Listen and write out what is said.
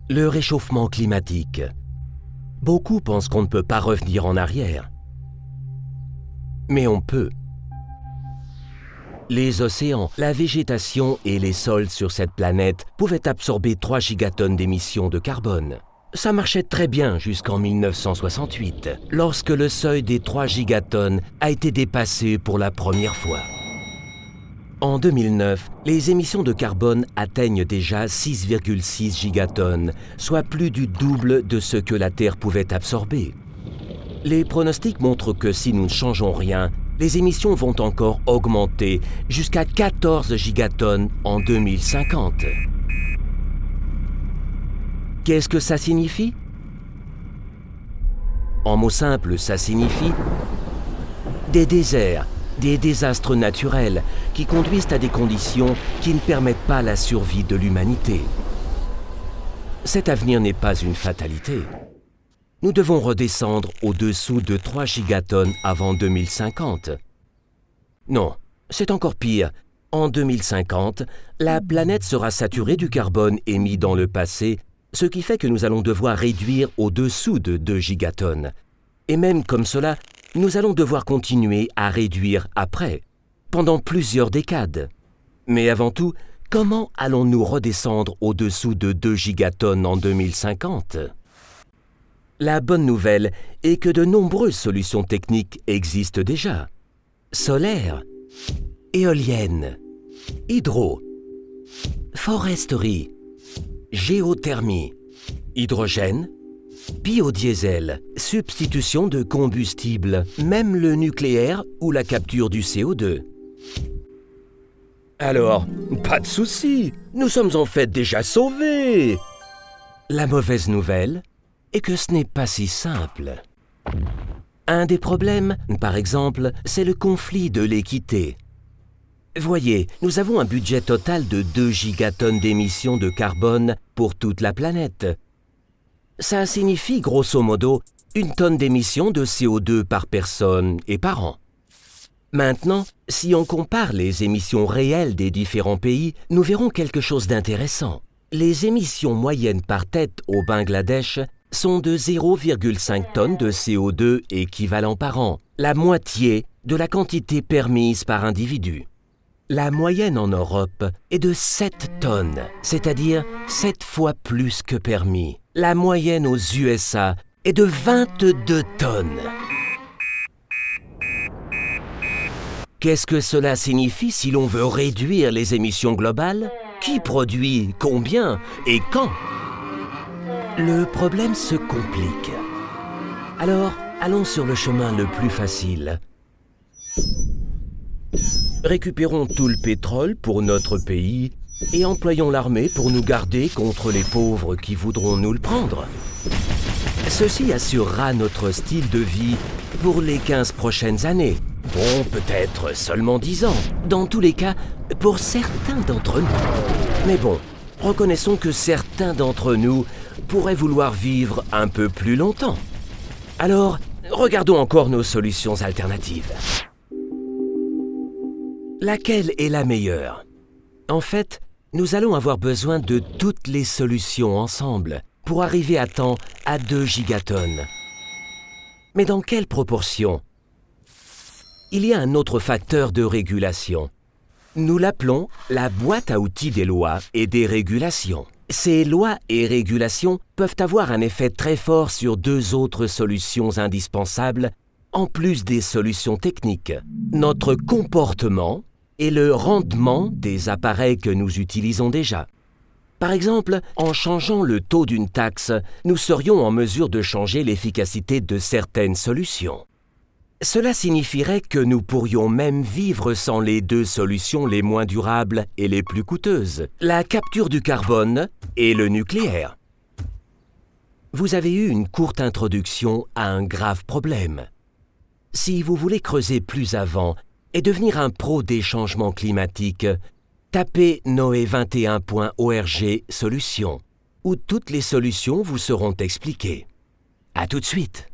Le réchauffement climatique. Beaucoup pensent qu'on ne peut pas revenir en arrière. Mais on peut. Les océans, la végétation et les sols sur cette planète pouvaient absorber 3 gigatonnes d'émissions de carbone. Ça marchait très bien jusqu'en 1968, lorsque le seuil des 3 gigatonnes a été dépassé pour la première fois. En 2009, les émissions de carbone atteignent déjà 6,6 gigatonnes, soit plus du double de ce que la Terre pouvait absorber. Les pronostics montrent que si nous ne changeons rien, les émissions vont encore augmenter jusqu'à 14 gigatonnes en 2050. Qu'est-ce que ça signifie? En mots simples, ça signifie des déserts, des désastres naturels qui conduisent à des conditions qui ne permettent pas la survie de l'humanité. Cet avenir n'est pas une fatalité. Nous devons redescendre au-dessous de 3 gigatonnes avant 2050. Non, c'est encore pire. En 2050, la planète sera saturée du carbone émis dans le passé, ce qui fait que nous allons devoir réduire au-dessous de 2 gigatonnes. Et même comme cela, nous allons devoir continuer à réduire après, pendant plusieurs décades. Mais avant tout, comment allons-nous redescendre au-dessous de 2 gigatonnes en 2050 ? La bonne nouvelle est que de nombreuses solutions techniques existent déjà. Solaire, éolienne, hydro, foresterie, géothermie, hydrogène, biodiesel, substitution de combustible, même le nucléaire ou la capture du CO2. Alors, pas de souci, nous sommes en fait déjà sauvés. La mauvaise nouvelle est que ce n'est pas si simple. Un des problèmes, par exemple, c'est le conflit de l'équité. Voyez, nous avons un budget total de 2 gigatonnes d'émissions de carbone pour toute la planète. Ça signifie grosso modo 1 tonne d'émissions de CO2 par personne et par an. Maintenant, si on compare les émissions réelles des différents pays, nous verrons quelque chose d'intéressant. Les émissions moyennes par tête au Bangladesh sont de 0,5 tonnes de CO2 équivalent par an, la moitié de la quantité permise par individu. La moyenne en Europe est de 7 tonnes, c'est-à-dire 7 fois plus que permis. La moyenne aux USA est de 22 tonnes. Qu'est-ce que cela signifie si l'on veut réduire les émissions globales? Qui produit, combien et quand? Le problème se complique. Alors, allons sur le chemin le plus facile. Récupérons tout le pétrole pour notre pays et employons l'armée pour nous garder contre les pauvres qui voudront nous le prendre. Ceci assurera notre style de vie pour les 15 prochaines années. Bon, peut-être seulement 10 ans. Dans tous les cas, pour certains d'entre nous. Mais bon, reconnaissons que certains d'entre nous pourraient vouloir vivre un peu plus longtemps. Alors, regardons encore nos solutions alternatives. Laquelle est la meilleure? En fait, nous allons avoir besoin de toutes les solutions ensemble pour arriver à temps à 2 gigatonnes. Mais dans quelle proportion? Il y a un autre facteur de régulation. Nous l'appelons la boîte à outils des lois et des régulations. Ces lois et régulations peuvent avoir un effet très fort sur 2 autres solutions indispensables, en plus des solutions techniques. Notre comportement et le rendement des appareils que nous utilisons déjà. Par exemple, en changeant le taux d'une taxe, nous serions en mesure de changer l'efficacité de certaines solutions. Cela signifierait que nous pourrions même vivre sans les 2 solutions les moins durables et les plus coûteuses, la capture du carbone et le nucléaire. Vous avez eu une courte introduction à un grave problème. Si vous voulez creuser plus avant et devenir un pro des changements climatiques, tapez noe21.org solutions, où toutes les solutions vous seront expliquées. À tout de suite!